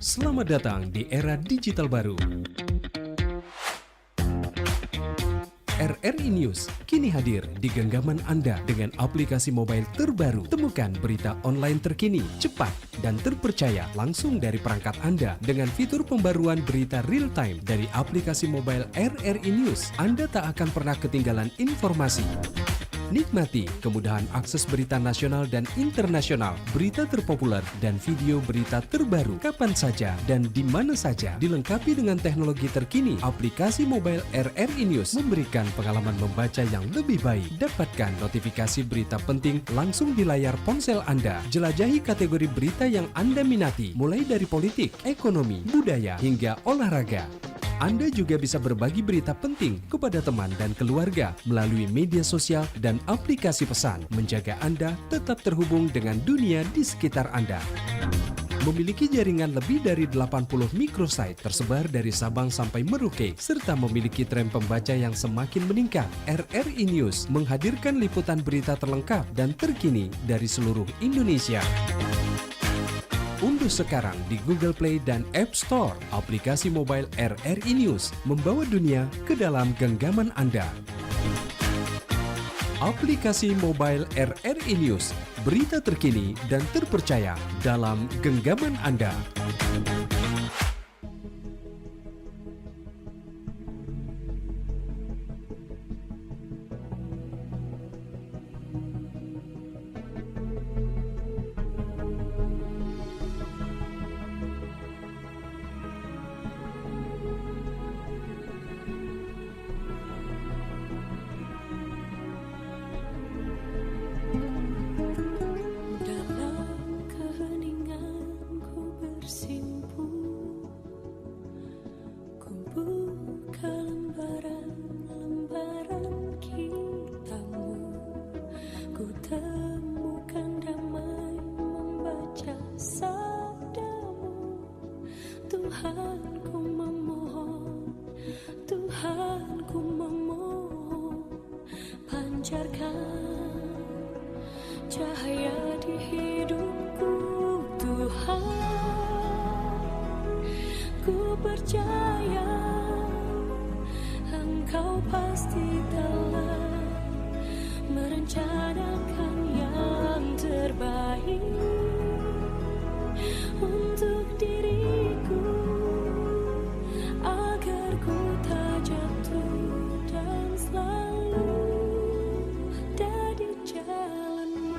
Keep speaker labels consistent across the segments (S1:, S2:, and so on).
S1: Selamat datang di era digital baru. RRI News kini hadir di genggaman Anda dengan aplikasi mobile terbaru. Temukan berita online terkini, cepat, dan terpercaya langsung dari perangkat Anda dengan fitur pembaruan berita real time dari aplikasi mobile RRI News. Anda tak akan pernah ketinggalan informasi. Nikmati kemudahan akses berita nasional dan internasional, berita terpopuler, dan video berita terbaru kapan saja dan di mana saja. Dilengkapi dengan teknologi terkini, aplikasi mobile RRI News memberikan pengalaman membaca yang lebih baik. Dapatkan notifikasi berita penting langsung di layar ponsel Anda. Jelajahi kategori berita yang Anda minati, mulai dari politik, ekonomi, budaya, hingga olahraga. Anda juga bisa berbagi berita penting kepada teman dan keluarga melalui media sosial dan aplikasi pesan, menjaga Anda tetap terhubung dengan dunia di sekitar Anda. Memiliki jaringan lebih dari 80 microsite tersebar dari Sabang sampai Merauke, serta memiliki tren pembaca yang semakin meningkat. RRI News menghadirkan liputan berita terlengkap dan terkini dari seluruh Indonesia. Unduh sekarang di Google Play dan App Store aplikasi mobile RRI News, membawa dunia ke dalam genggaman Anda. Aplikasi mobile RRI News, berita terkini dan terpercaya dalam genggaman Anda.
S2: Tuhanku memohon, pancarkan cahaya di hidupku, Tuhan. Ku percaya Engkau pasti telah merencanakan yang terbaik untuk diriku, agar ku tak jatuh dan selalu ada di jalanmu.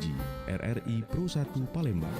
S3: biji RRI Pro 1 Palembang.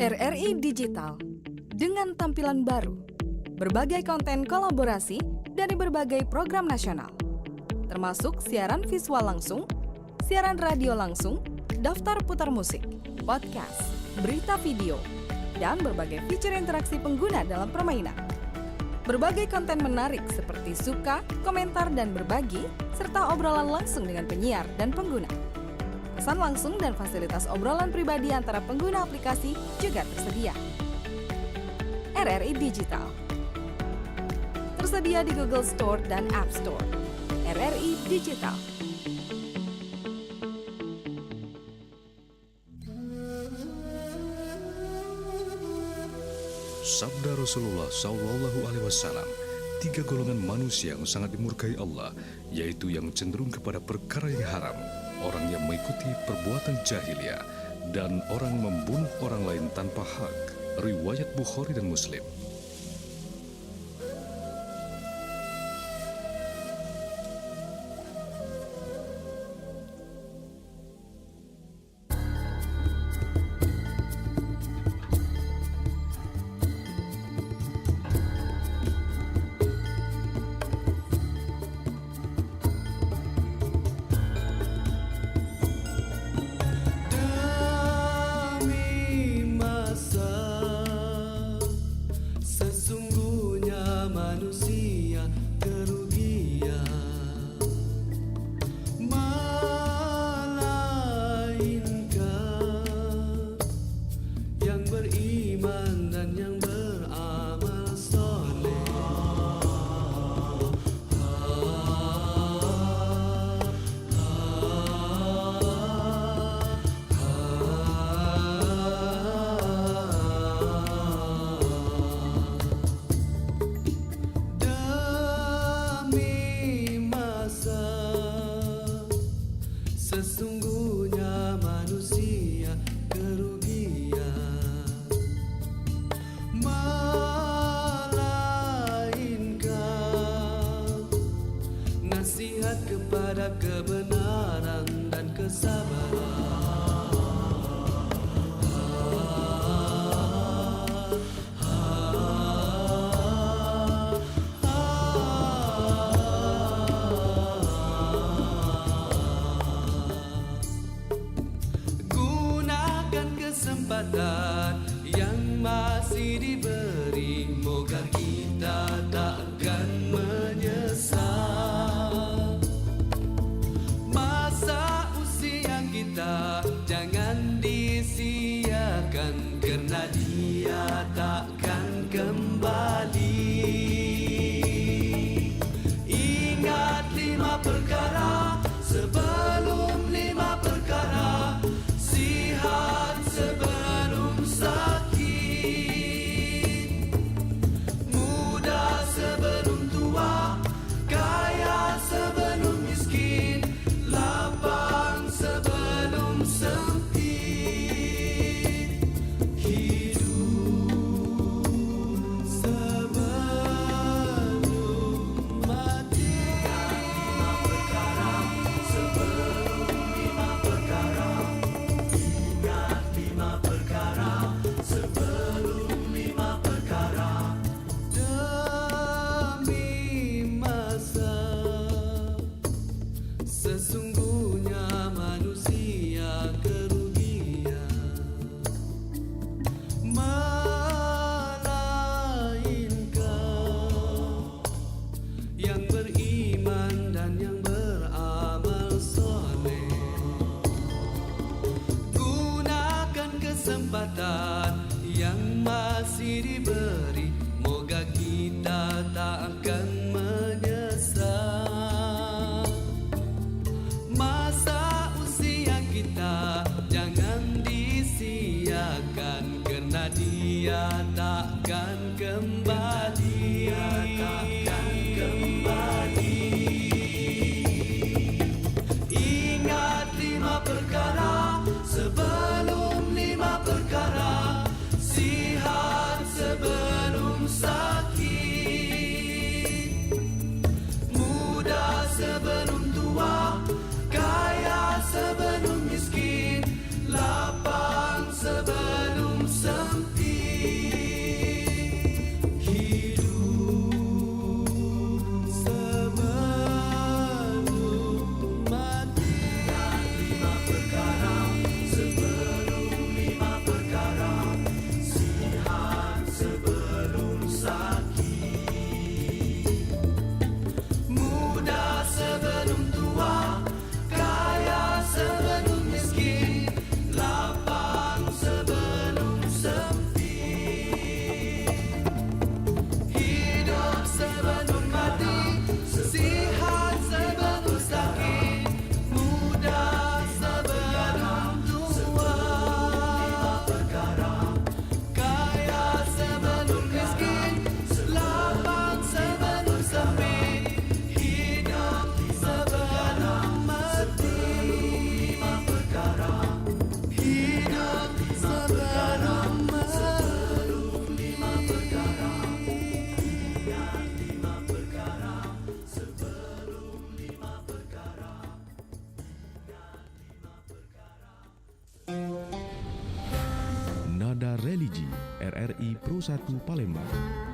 S4: RRI Digital dengan tampilan baru, berbagai konten kolaborasi dari berbagai program nasional, termasuk siaran visual langsung, siaran radio langsung, daftar putar musik, podcast, berita video, dan berbagai fitur interaksi pengguna dalam permainan. Berbagai konten menarik seperti suka, komentar, dan berbagi, serta obrolan langsung dengan penyiar dan pengguna. Pesan langsung dan fasilitas obrolan pribadi antara pengguna aplikasi juga tersedia. RRI Digital tersedia di Google Store dan App Store. RRI Digital.
S5: Sabda Rasulullah Shallallahu Alaihi Wasallam, 3 golongan manusia yang sangat dimurkai Allah, yaitu yang cenderung kepada perkara yang haram, orang yang mengikuti perbuatan jahiliyah, dan orang membunuh orang lain tanpa hak. Riwayat Bukhari dan Muslim.
S6: Sesungguhnya manusia kerugian, melainkan nasihat kepada kebenaran dan kesabaran. Yang masih diberi, moga kita takkan menyesal. Masa usia kita jangan disia-siakan, karena dia takkan kembali. Ingat 5 perkara sebelum 5 perkara. Sihat sebelum sakit, muda sebelum tua, kaya sebelum miskin, lapang sebelum sempit, hidup sebelum mati. 5 perkara sebelum 5 perkara. Ingat 5 perkara sebelum 5 perkara. Demi masa, sesungguhnya manusia kerugian, melainkan yang beriman dan yang beramal soleh. Kesempatan yang masih diberi, moga kita tak akan menyesal. Masa usia kita jangan disia-siakan, karena dia takkan kembali. Ingat 5 perkara sebelum 5 perkara. Sihat sebelum
S3: RRI Pro 1 Palembang.